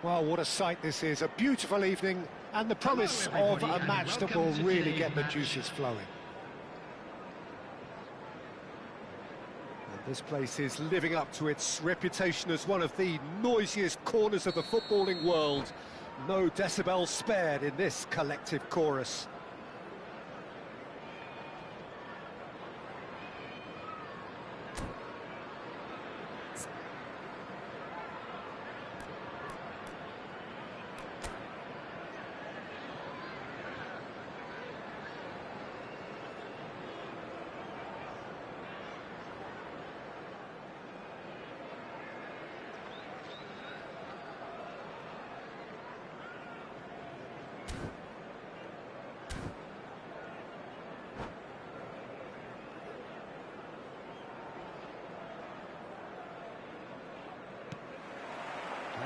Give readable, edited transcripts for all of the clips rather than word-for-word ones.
Well, what a sight this is. A beautiful evening and the promise of a match that will really get the juices flowing. And this place is living up to its reputation as one of the noisiest corners of the footballing world. No decibels spared in this collective chorus.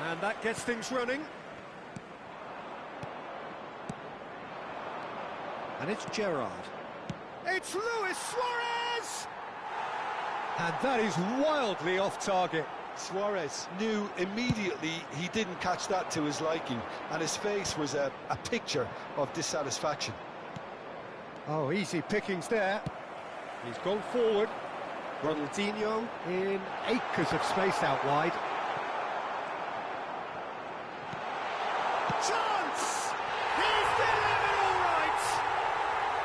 And that gets things running. And it's Gerrard. It's Luis Suarez! And that is wildly off target. Suarez knew immediately he didn't catch that to his liking, and his face was a picture of dissatisfaction. Oh, easy pickings there. He's gone forward. Ronaldinho in acres of space out wide. Chance! He's delivered all right!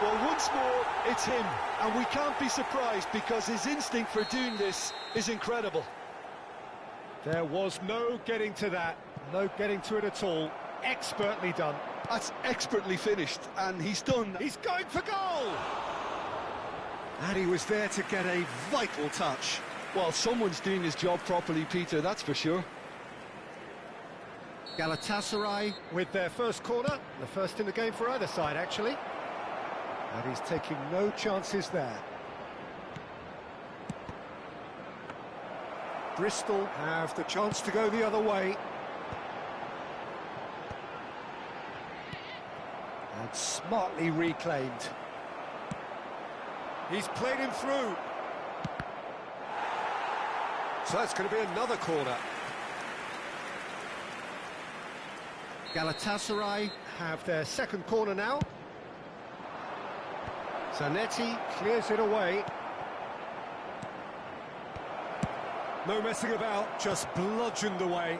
Well, once more, it's him, and we can't be surprised because his instinct for doing this is incredible. There was no getting to that, no getting to it at all. Expertly done. That's expertly finished, and he's done. He's going for goal! And he was there to get a vital touch. Well, someone's doing his job properly, Peter, that's for sure. Galatasaray with their first corner, the first in the game for either side, actually. And he's taking no chances there. Bristol have the chance to go the other way. And smartly reclaimed. He's played him through. So that's going to be another corner. Galatasaray have their second corner now. Zanetti clears it away. No messing about, just bludgeoned away.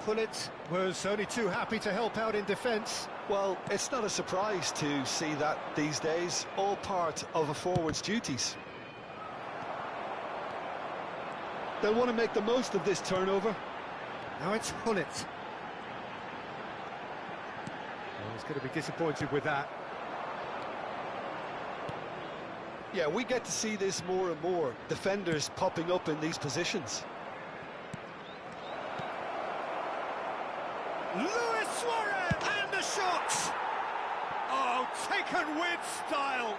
Gullit was only too happy to help out in defence. Well, it's not a surprise to see that these days, all part of a forward's duties. They'll want to make the most of this turnover. Now it's Gullit. He's going to be disappointed with that. Yeah, we get to see this more and more. Defenders popping up in these positions. Luis Suarez! And the shot! Oh, taken with style.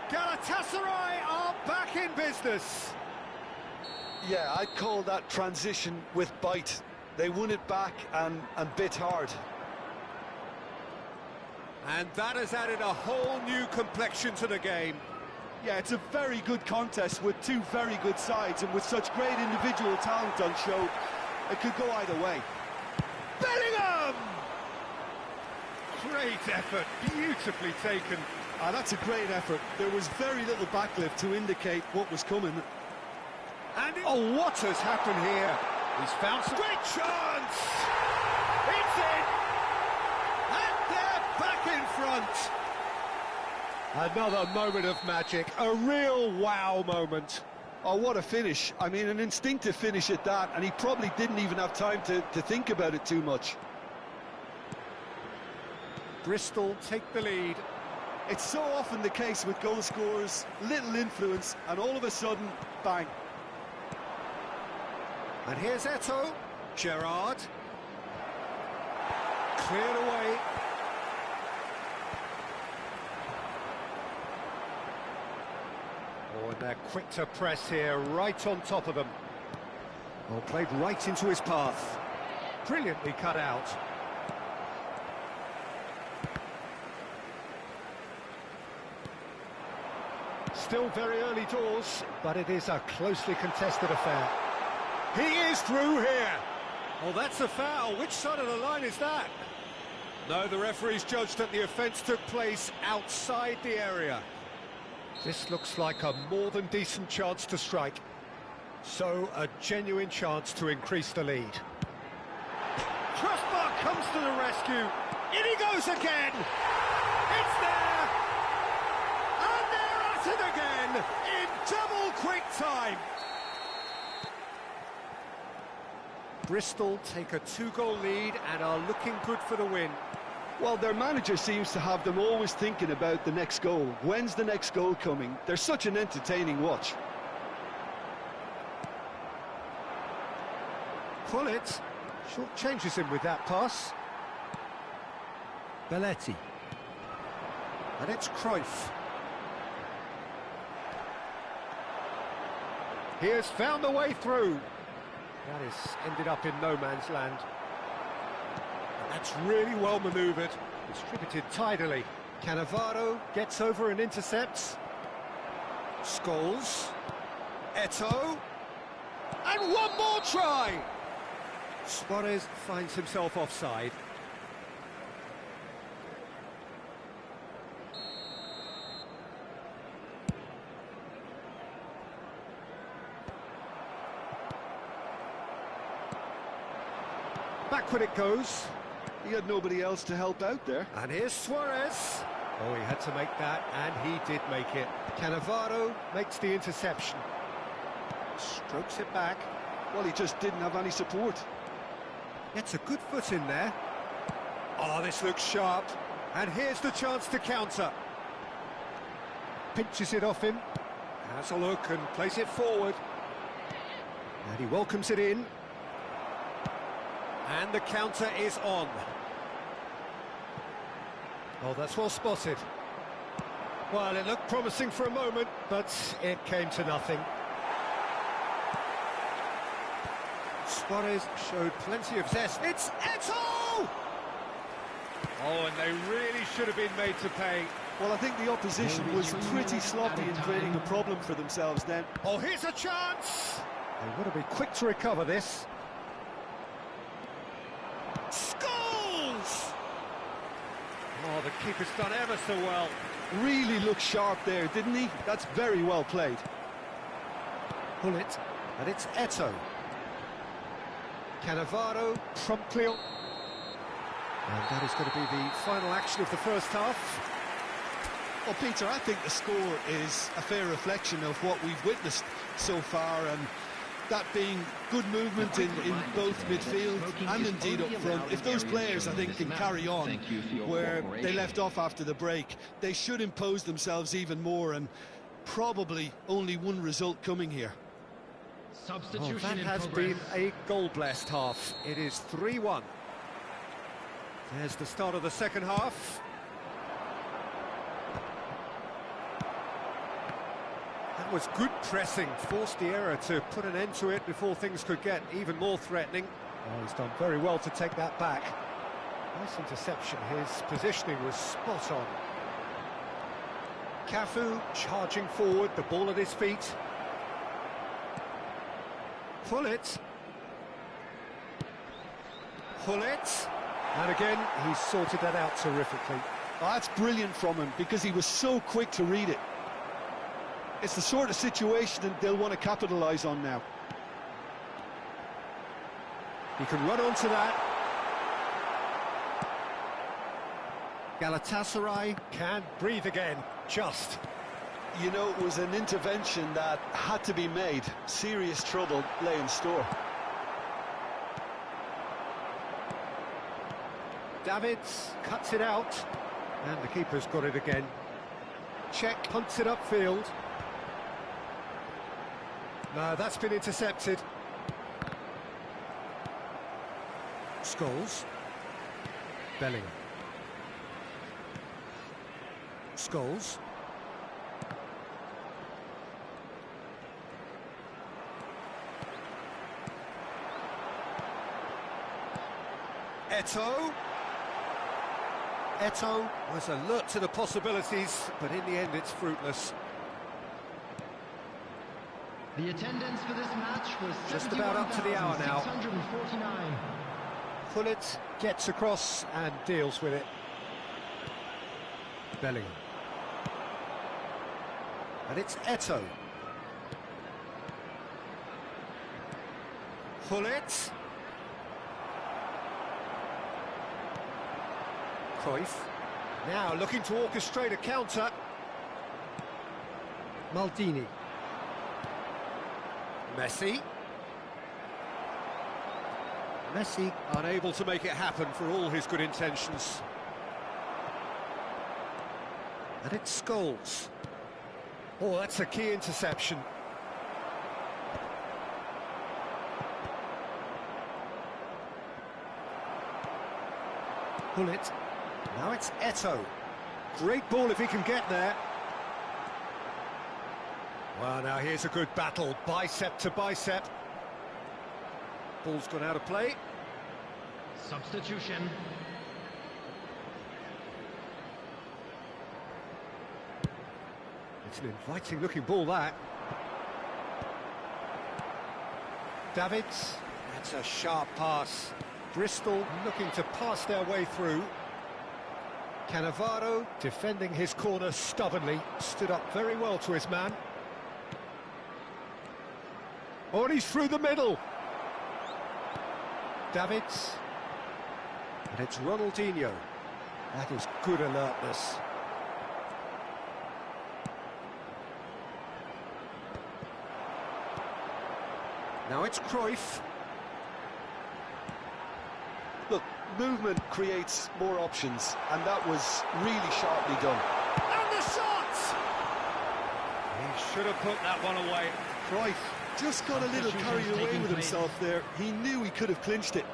Galatasaray are back in business. Yeah, I'd call that transition with bite. They won it back and bit hard. And that has added a whole new complexion to the game. Yeah, it's a very good contest with two very good sides, and with such great individual talent on show, it could go either way. Bellingham! Great effort, beautifully taken. That's a great effort. There was very little backlift to indicate what was coming. And oh, what has happened here? He's found some... Great chance! It's in! And they're back in front! Another moment of magic, a real wow moment. Oh, what a finish. I mean, an instinctive finish at that, and he probably didn't even have time to think about it too much. Bristol take the lead. It's so often the case with goal scorers, little influence, and all of a sudden, bang. And here's Eto'o. Gerrard. Cleared away. Oh, and they're quick to press here, right on top of them. Oh, played right into his path. Brilliantly cut out. Still very early doors, but it is a closely contested affair. He is through here. Oh, that's a foul. Which side of the line is that? No, the referee's judged that the offence took place outside the area. This looks like a more than decent chance to strike. So, a genuine chance to increase the lead. Crossbar comes to the rescue. In he goes again. It's there. And they're at it again in double quick time. Bristol take a 2-goal lead and are looking good for the win. Well, their manager seems to have them always thinking about the next goal. When's the next goal coming? They're such an entertaining watch. Pullet short changes him with that pass. Belletti. And it's Cruyff. He has found the way through. That has ended up in no man's land. And that's really well manoeuvred, distributed tidily. Cannavaro gets over and intercepts. Scholes. Eto'o. And one more try! Suarez finds himself offside. Backward it goes. He had nobody else to help out there. And here's Suarez. Oh, he had to make that, and he did make it. Cannavaro makes the interception. Strokes it back. Well, he just didn't have any support. Gets a good foot in there. Oh, this looks sharp. And here's the chance to counter. Pinches it off him. Has a look and plays it forward. And he welcomes it in. And the counter is on. Oh, that's well spotted. Well, it looked promising for a moment, but it came to nothing. Suarez showed plenty of zest. It's Eto'o! Oh, and they really should have been made to pay. Well, I think the opposition was pretty sloppy in creating a problem for themselves then. Oh, here's a chance! They want to be quick to recover this. Scholes! Oh, the keeper's done ever so well. Really looked sharp there, didn't he? That's very well played. Pullet, and it's Eto'o. Cannavaro promptly on. And that is going to be the final action of the first half. Well, Peter, I think the score is a fair reflection of what we've witnessed so far, and that being good movement in both midfield and indeed up front. If those players, I think, can carry on where they left off after the break, they should impose themselves even more, and probably only one result coming here. Oh, that has been a goal-blessed half. It is 3-1. There's the start of the second half. That was good pressing, forced the error to put an end to it before things could get even more threatening. Oh, he's done very well to take that back. Nice interception, his positioning was spot on. Cafu charging forward, the ball at his feet. Pullet. And again, he's sorted that out terrifically. Oh, that's brilliant from him, because he was so quick to read it. It's the sort of situation that they'll want to capitalise on now. He can run onto that. Galatasaray can breathe again, just. You know, it was an intervention that had to be made. Serious trouble lay in store. Davids cuts it out, and the keeper's got it again. Check punts it upfield. No, that's been intercepted. Scholes. Bellingham. Scholes. Eto'o. Eto'o was alert to the possibilities, but in the end it's fruitless. The attendance for this match was Just about up to the hour now. 649. Pullet gets across and deals with it. Bellingham. And it's Eto'o. Pullet. Cruyff. Now looking to orchestrate a counter. Maldini. Messi. Messi unable to make it happen for all his good intentions. And it's Scholes. Oh, that's a key interception. Pullet. Now it's Eto'o. Great ball if he can get there. Well, now here's a good battle, bicep to bicep. Ball's gone out of play. Substitution. It's an inviting-looking ball, that. Davids. That's a sharp pass. Bristol looking to pass their way through. Cannavaro defending his corner stubbornly. Stood up very well to his man. Oh, and he's through the middle. Davids. And it's Ronaldinho. That is good alertness. Now it's Cruyff. Look, movement creates more options, and that was really sharply done. And the shot! He should have put that one away. Cruyff just got a little carried away with himself there. He knew he could have clinched it.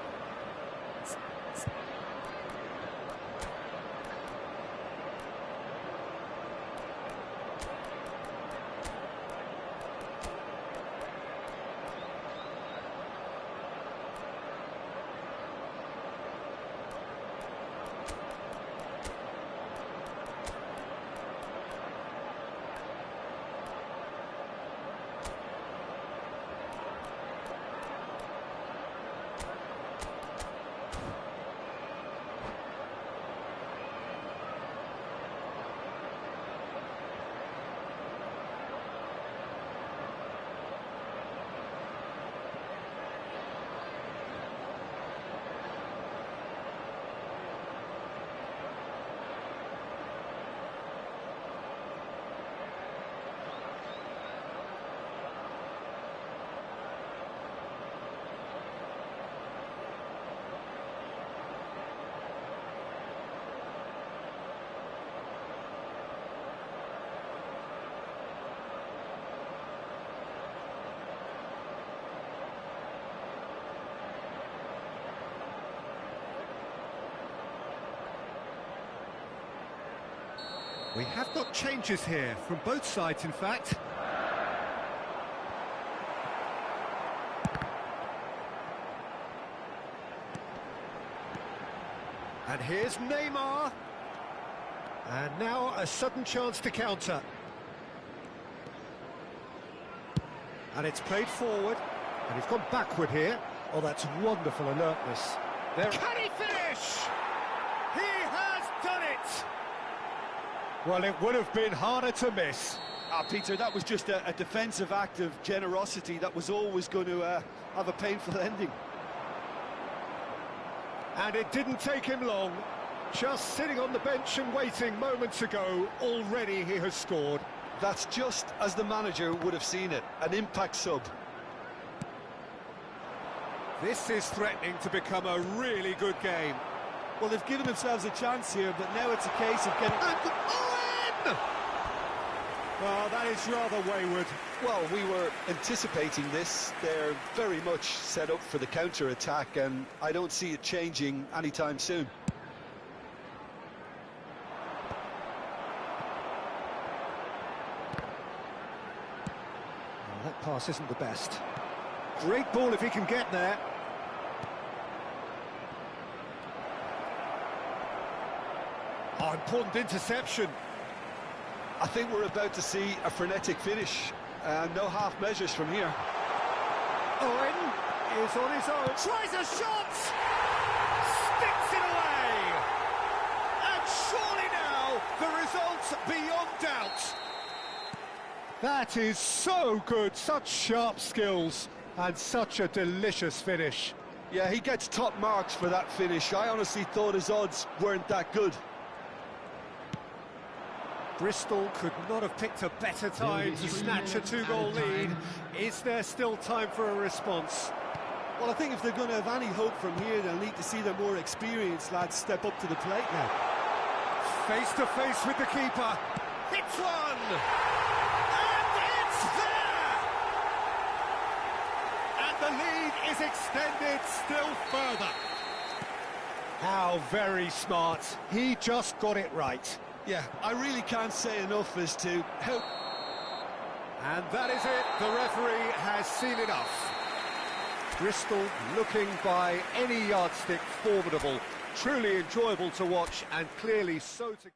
We have got changes here, from both sides in fact. And here's Neymar. And now a sudden chance to counter. And it's played forward, and he's gone backward here. Oh, that's wonderful alertness. There. Can he finish? He has done it! Well, it would have been harder to miss. Peter, that was just a defensive act of generosity that was always going to have a painful ending. And it didn't take him long. Just sitting on the bench and waiting moments ago, already he has scored. That's just as the manager would have seen it, an impact sub. This is threatening to become a really good game. Well, they've given themselves a chance here, but now it's a case of getting... And Owen! Well, that is rather wayward. Well, we were anticipating this. They're very much set up for the counter-attack, and I don't see it changing anytime soon. Well, that pass isn't the best. Great ball if he can get there. Oh, important interception. I think we're about to see a frenetic finish. No half measures from here. Owen is on his own. Tries a shot! Sticks it away! And surely now, the result's beyond doubt. That is so good. Such sharp skills and such a delicious finish. Yeah, he gets top marks for that finish. I honestly thought his odds weren't that good. Bristol could not have picked a better time to snatch a two-goal lead. Is there still time for a response? Well, I think if they're going to have any hope from here, they'll need to see their more experienced lads step up to the plate now. Face to face with the keeper. Hits one! And it's there! And the lead is extended still further. How very smart. He just got it right. Yeah, I really can't say enough as to how... And that is it. The referee has seen enough. Bristol looking by any yardstick formidable. Truly enjoyable to watch and clearly so to...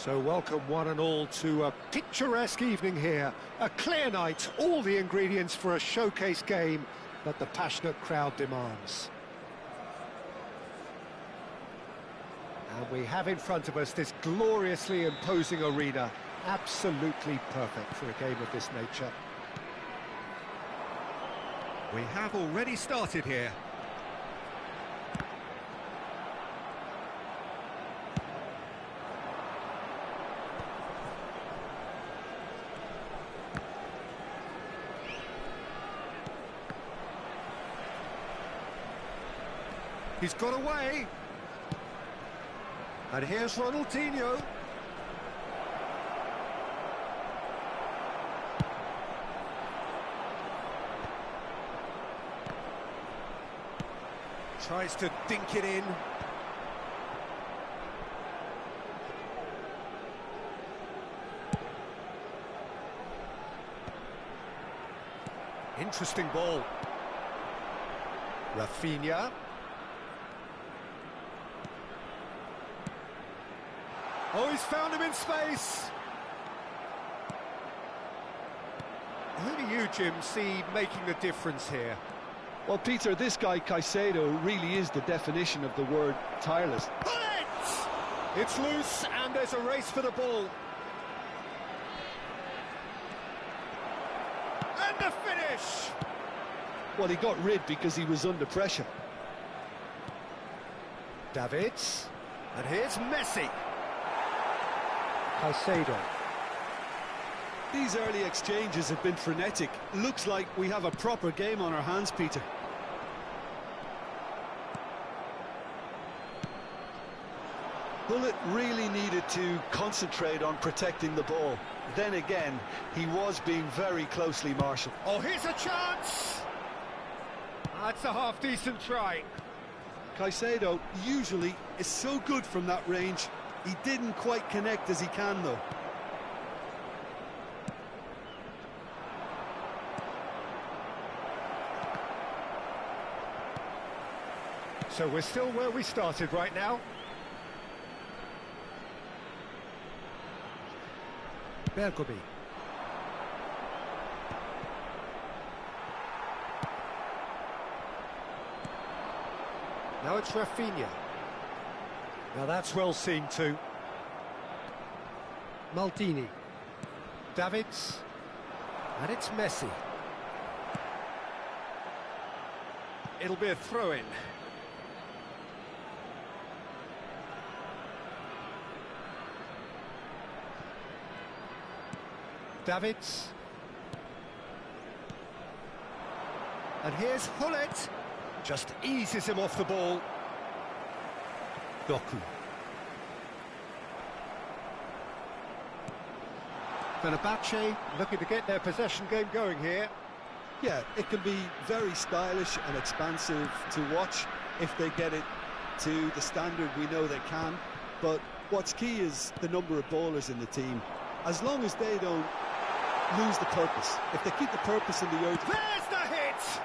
So welcome one and all to a picturesque evening here. A clear night, all the ingredients for a showcase game that the passionate crowd demands. And we have in front of us this gloriously imposing arena. Absolutely perfect for a game of this nature. We have already started here. He's got away. And here's Ronaldinho. Tries to dink it in. Interesting ball. Rafinha. Oh, he's found him in space. Who do you, Jim, see making the difference here? Well, Peter, this guy Caicedo really is the definition of the word tireless. Bullet! It's loose and there's a race for the ball. And the finish! Well, he got rid because he was under pressure. Davids. And here's Messi. Caicedo. These early exchanges have been frenetic. Looks like we have a proper game on our hands, Peter. Bullet really needed to concentrate on protecting the ball. Then again, he was being very closely marshalled. Oh, here's a chance! That's a half-decent try. Caicedo usually is so good from that range. He didn't quite connect as he can, though. So we're still where we started right now. Bergomi. Now it's Rafinha. Now that's well seen too. Maldini. Davids. And it's Messi. It'll be a throw-in. Davids. And here's Hullet. Just eases him off the ball. Doku. Fenerbahce looking to get their possession game going here. Yeah, it can be very stylish and expansive to watch if they get it to the standard we know they can. But what's key is the number of ballers in the team. As long as they don't lose the purpose, if they keep the purpose in the earth. There's the hit!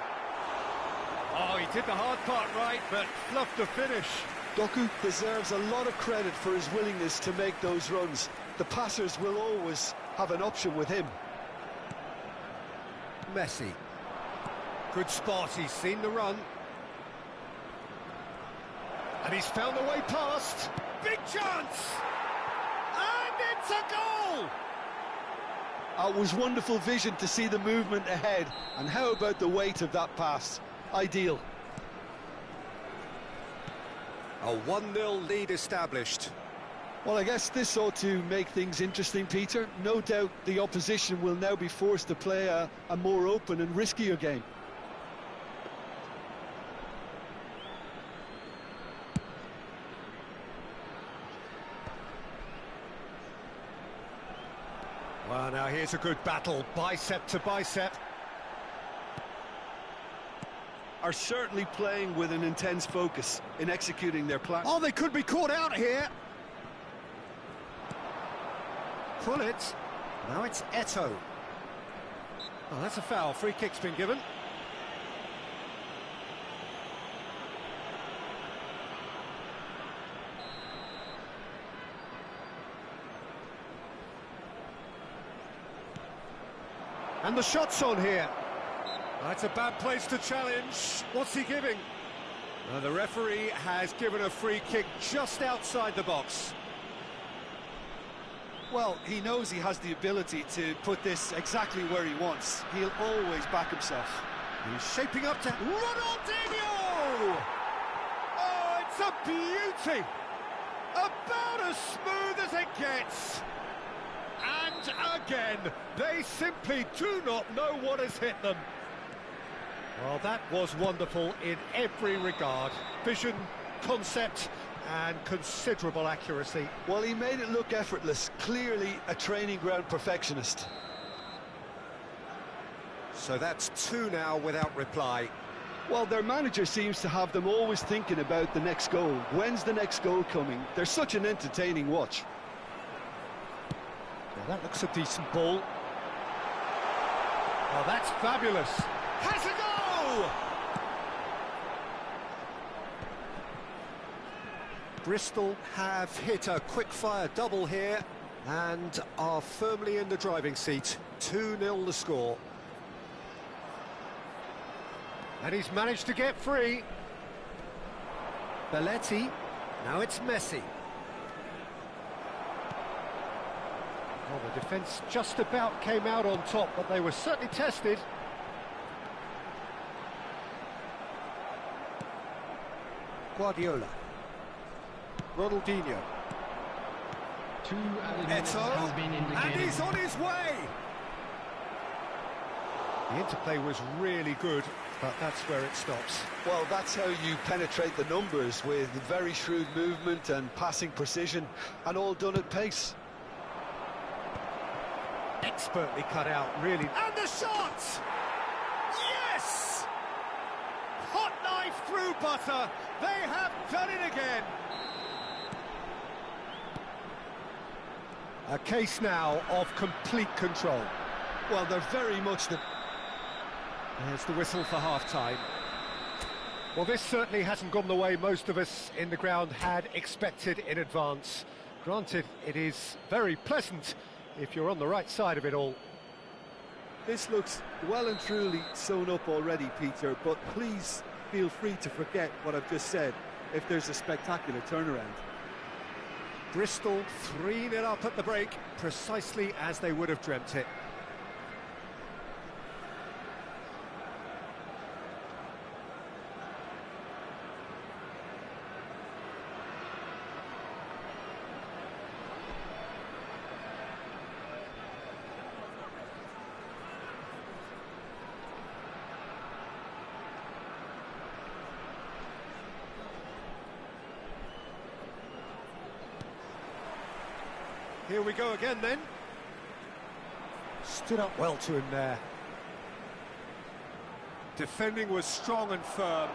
Oh, he did the hard part right, but fluffed the finish. Doku deserves a lot of credit for his willingness to make those runs. The passers will always have an option with him. Messi. Good spot, he's seen the run. And he's found the way past. Big chance! And it's a goal! It was wonderful vision to see the movement ahead. And how about the weight of that pass? Ideal. A 1-0 lead established. Well, I guess this ought to make things interesting, Peter. No doubt the opposition will now be forced to play a more open and riskier game. Well, now here's a good battle, bicep to bicep. Are certainly playing with an intense focus in executing their plan. Oh, they could be caught out here. Pullet. Now it's Eto'o. Oh, that's a foul. Free kick's been given. And the shot's on here. That's a bad place to challenge. What's he giving? The referee has given a free kick just outside the box. Well, he knows he has the ability to put this exactly where he wants. He'll always back himself. He's shaping up to Ronaldinho! Oh, it's a beauty! About as smooth as it gets. And again, they simply do not know what has hit them. Well, that was wonderful in every regard. Vision, concept, and considerable accuracy. Well, he made it look effortless. Clearly a training ground perfectionist. So that's two now without reply. Well, their manager seems to have them always thinking about the next goal. When's the next goal coming? They're such an entertaining watch. Now that looks a decent ball. Oh, that's fabulous. Has a go! Bristol have hit a quick-fire double here and are firmly in the driving seat. 2-0 the score. And he's managed to get free. Belletti. Now it's Messi. Well, the defence just about came out on top, but they were certainly tested. Guardiola. Ronaldinho. 2 added minutes Eto'o, has been and indicated. he's on his way. The interplay was really good, but that's where it stops. Well, that's how you penetrate the numbers, with very shrewd movement and passing precision, and all done at pace. Expertly cut out, really. And the shot! Yes! Hot knife through butter. They have done it again. A case now of complete control. Well, they're very much the... There's the whistle for half-time. Well, this certainly hasn't gone the way most of us in the ground had expected in advance. Granted, it is very pleasant if you're on the right side of it all. This looks well and truly sewn up already, Peter, but please feel free to forget what I've just said if there's a spectacular turnaround. Bristol 3-0 up at the break, precisely as they would have dreamt it. Here we go again then. Stood up well to him there. Defending was strong and firm.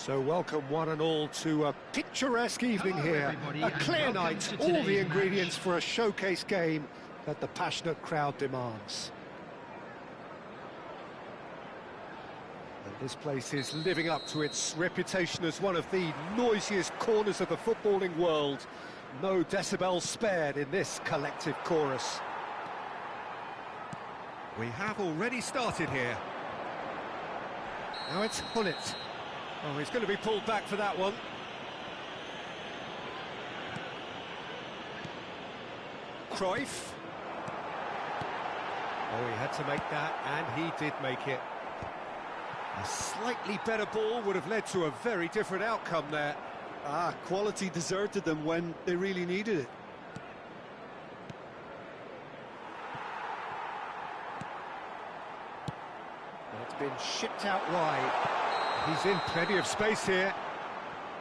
So welcome one and all to a picturesque evening Hello, here. everybody, A and clear welcome night, to all the today's ingredients match. for a showcase game that the passionate crowd demands. And this place is living up to its reputation as one of the noisiest corners of the footballing world. No decibels spared in this collective chorus. We have already started here. Now it's Gullit. Oh, he's going to be pulled back for that one. Cruyff. Oh, he had to make that, and he did make it. A slightly better ball would have led to a very different outcome there. Quality deserted them when they really needed it. It's been shipped out wide. He's in plenty of space here.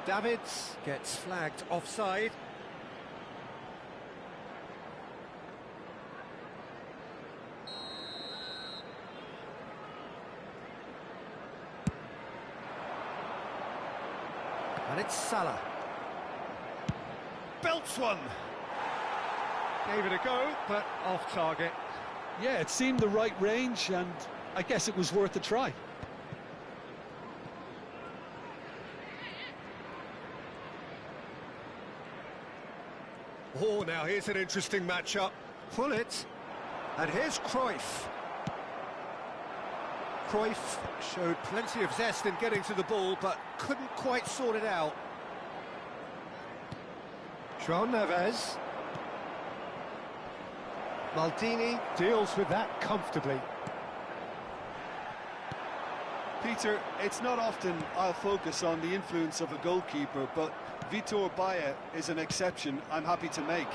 Davids gets flagged offside. And it's Salah. Belts one. Gave it a go, but off target. Yeah, it seemed the right range, and I guess it was worth a try. Oh, now here's an interesting matchup. Gullit, and here's Cruyff. Cruyff showed plenty of zest in getting to the ball, but couldn't quite sort it out. João Neves. Maldini deals with that comfortably. Peter, it's not often I'll focus on the influence of a goalkeeper, but Vitor Baia is an exception I'm happy to make.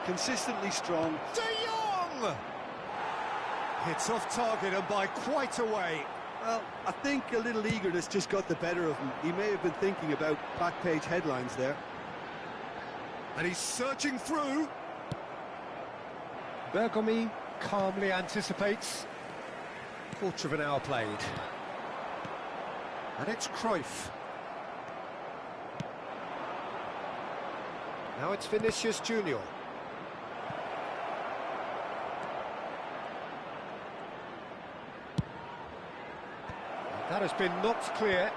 Consistently strong. De Jong! Hits off target and by quite a way. Well, I think a little eagerness just got the better of him. He may have been thinking about back-page headlines there. And he's surging through. Bergomi calmly anticipates. Quarter of an hour played. And it's Cruyff. Now it's Vinicius Junior. That has been knocked clear.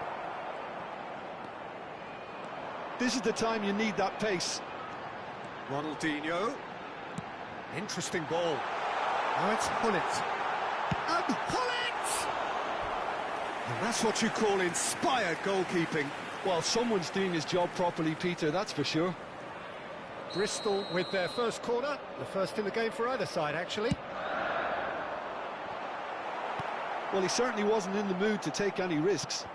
This is the time you need that pace. Ronaldinho. Interesting ball. Now it's Gullit. And Gullit! And that's what you call inspired goalkeeping. Well, someone's doing his job properly, Peter, that's for sure. Bristol with their first corner. The first in the game for either side, actually. Well, he certainly wasn't in the mood to take any risks.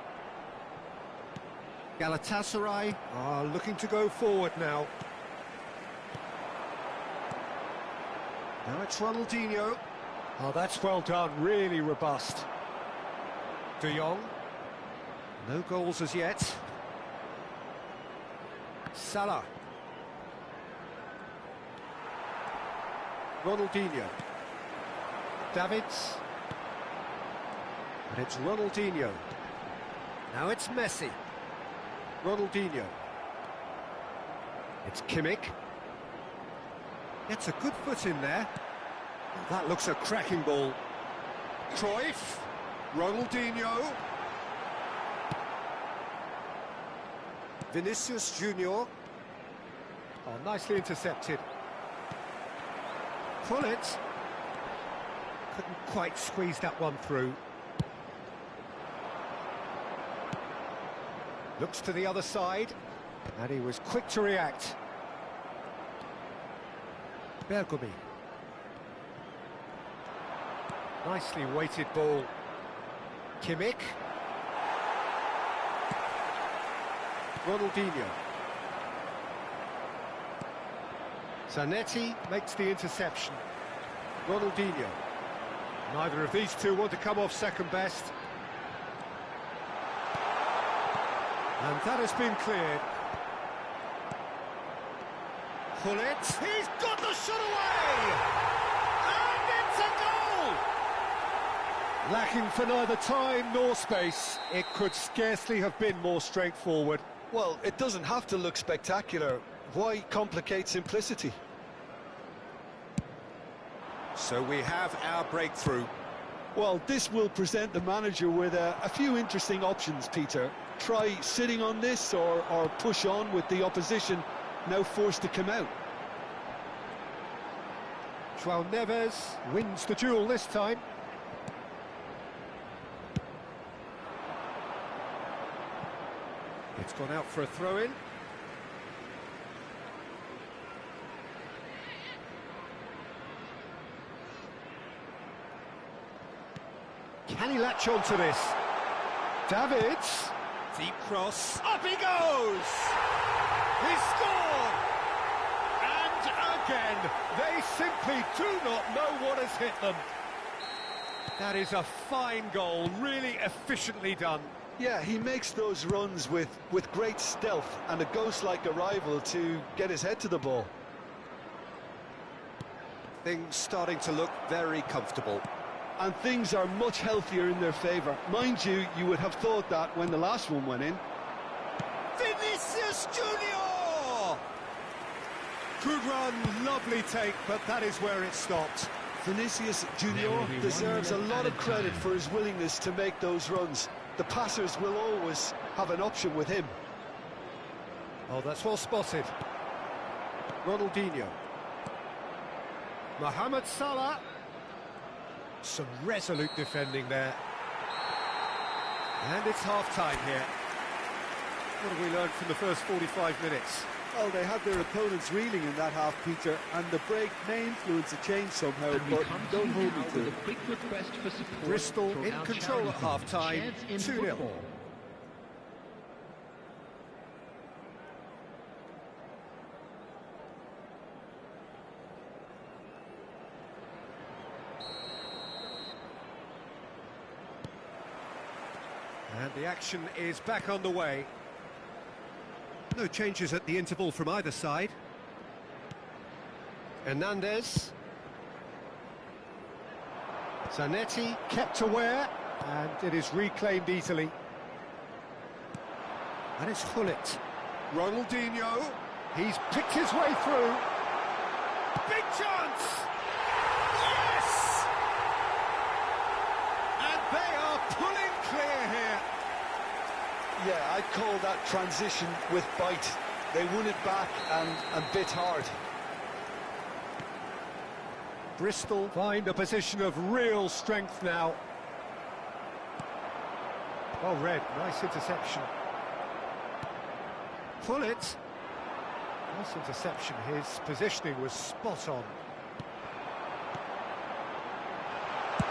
Galatasaray are looking to go forward now. Now it's Ronaldinho. Oh, that's well done, really robust. De Jong. No goals as yet. Salah. Ronaldinho. Davids. And it's Ronaldinho. Now it's Messi. Ronaldinho. It's Kimmich. Gets a good foot in there. Oh, that looks a cracking ball. Cruyff. Ronaldinho. Vinicius Junior. Oh, nicely intercepted. Gullit. Couldn't quite squeeze that one through. Looks to the other side, and he was quick to react. Bergomi. Nicely weighted ball. Kimmich. Ronaldinho. Zanetti makes the interception. Ronaldinho. Neither of these two want to come off second best. And that has been cleared. Gullit, he's got the shot away! And it's a goal! Lacking for neither time nor space. It could scarcely have been more straightforward. Well, it doesn't have to look spectacular. Why complicate simplicity? So we have our breakthrough. Well, this will present the manager with a few interesting options, Peter. Try sitting on this or push on with the opposition now forced to come out. João Neves wins the duel this time. It's gone out for a throw-in. Can he latch on to this? Davids. Deep cross. Up he goes! He scored! And again, they simply do not know what has hit them. That is a fine goal, really efficiently done. Yeah, he makes those runs with great stealth and a ghost-like arrival to get his head to the ball. Things starting to look very comfortable. And things are much healthier in their favour. Mind you, you would have thought that when the last one went in. Vinicius Junior! Good run, lovely take, but that is where it stopped. Vinicius Junior deserves a lot of credit for his willingness to make those runs. The passers will always have an option with him. Oh, that's well spotted. Ronaldinho. Mohamed Salah. Some resolute defending there. And it's half-time here. What have we learned from the first 45 minutes? Well, they had their opponents reeling in that half, Peter, and the break may influence a change somehow, but don't hold me to it. Bristol in control at half-time, 2-0. And the action is back on the way. No changes at the interval from either side. Hernandez. Zanetti kept aware, and it is reclaimed easily. And it's Hullet. Ronaldinho. He's picked his way through. Big chance! Yes! And they are pulling clear here. Yeah, I'd call that transition with bite. They won it back and bit hard. Bristol find a position of real strength now. Well read, nice interception. Hullet. Nice interception, his positioning was spot on.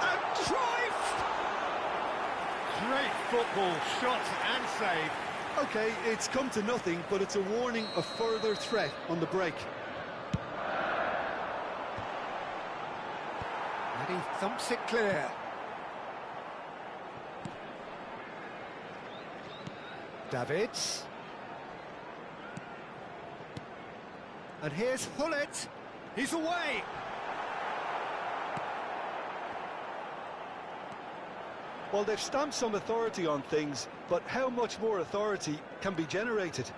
And Cruyff! Great football, shot and save. Okay, it's come to nothing, but it's a warning of further threat on the break. And he thumps it clear. Davids. And here's Hullet. He's away. Well, they've stamped some authority on things, but how much more authority can be generated?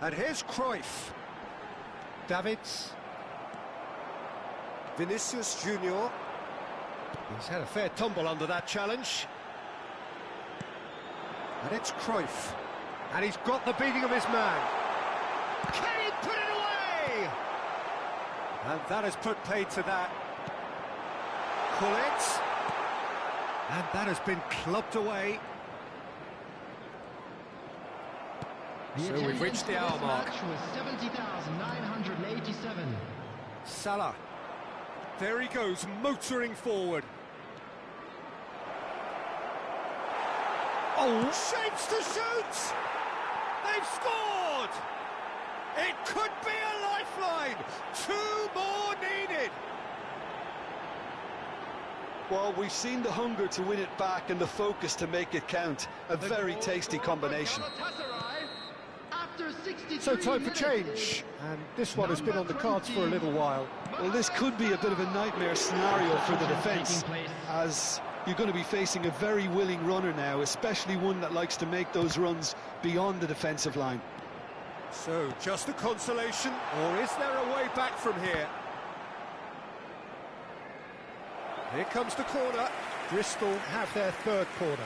And here's Cruyff. Davids. Vinicius Junior. He's had a fair tumble under that challenge. And it's Cruyff. And he's got the beating of his man. Can he put it away? And that has put paid to that. Hullet. And that has been clubbed away. So we've reached the hour mark. 70,987. Salah. There he goes, motoring forward. Oh, shapes to shoot! They've scored! It could be a lifeline! 2 more needed! Well, we've seen the hunger to win it back and the focus to make it count. A very tasty combination. So time for change, and this one has been on the cards for a little while. Well, this could be a bit of a nightmare scenario for the defence, as you're going to be facing a very willing runner now, especially one that likes to make those runs beyond the defensive line. So, just a consolation, or is there a way back from here? Here comes the corner. Bristol have their third corner.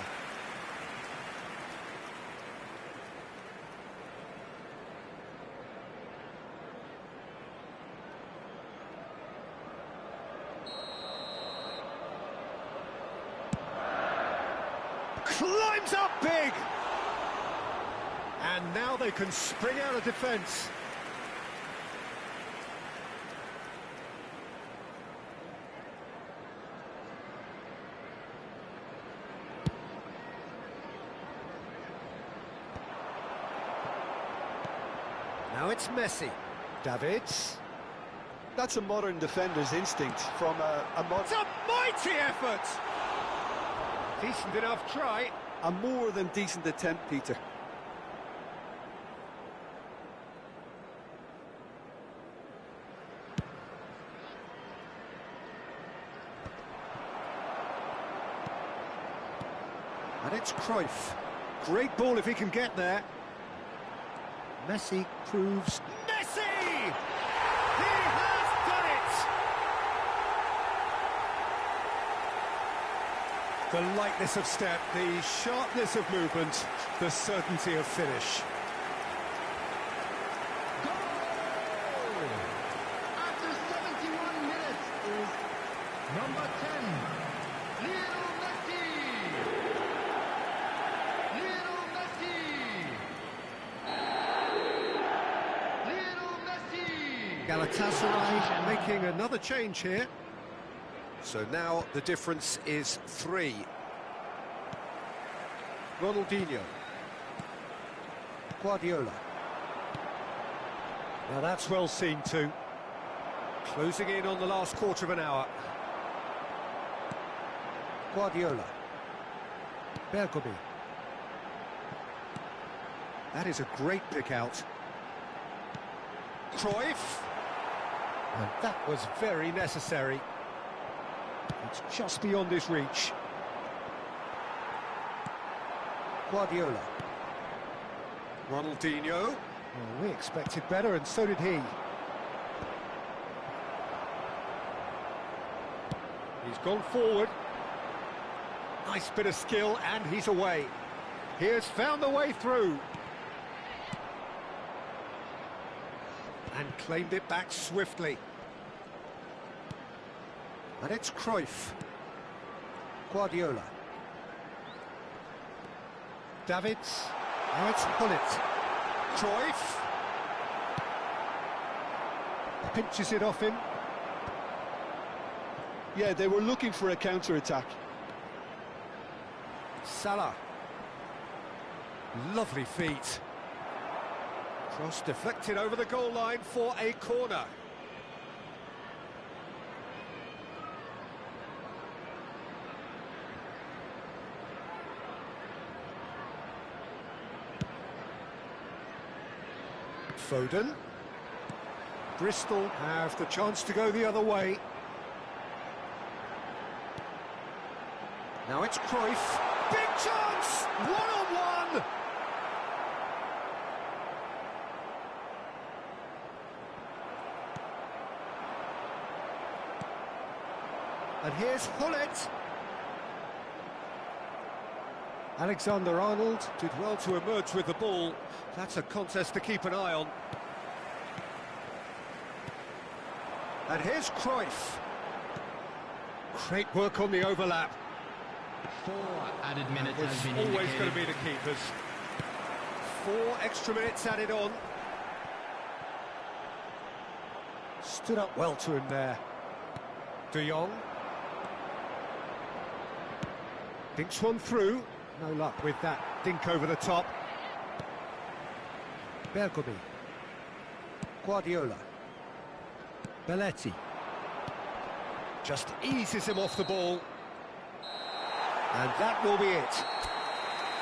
Climbs up big! And now they can spring out of defence. Now it's Messi. Davids. That's a modern defender's instinct from a modern... It's a mighty effort! Decent enough try. A more than decent attempt, Peter. And it's Cruyff. Great ball if he can get there. Messi proves... Messi! He has done it! The lightness of step, the sharpness of movement, the certainty of finish. Goal! After 71 minutes is number 10, Lionel Messi! Lionel Messi! Lionel Messi! Galatasaray making another change here. So now the difference is 3. Ronaldinho. Guardiola. Now that's well seen too. Closing in on the last quarter of an hour. Guardiola. Bergomi. That is a great pick out. Cruyff. And that was very necessary. It's just beyond his reach. Guardiola. Ronaldinho. Well, we expected better, and so did he. He's gone forward. Nice bit of skill, and he's away. He has found the way through. And claimed it back swiftly. And it's Cruyff. Guardiola. Davids. Now it's Gullit. Cruyff. Pinches it off him. Yeah, they were looking for a counter-attack. Salah. Lovely feet. Cross deflected over the goal line for a corner. Foden. Bristol have the chance to go the other way. Now it's Cruyff. Big chance! One-on-one! And here's Gullit. Alexander-Arnold did well to emerge with the ball. That's a contest to keep an eye on. And here's Cruyff. Great work on the overlap. 4 added minutes It's has been always indicated. going to be the keepers. 4 extra minutes added on. Stood up well to him there. De Jong. Dinks one through. No luck with that dink over the top. Bergomi. Guardiola. Belletti. Just eases him off the ball. And that will be it.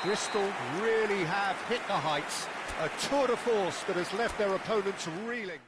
Bristol really have hit the heights. A tour de force that has left their opponents reeling.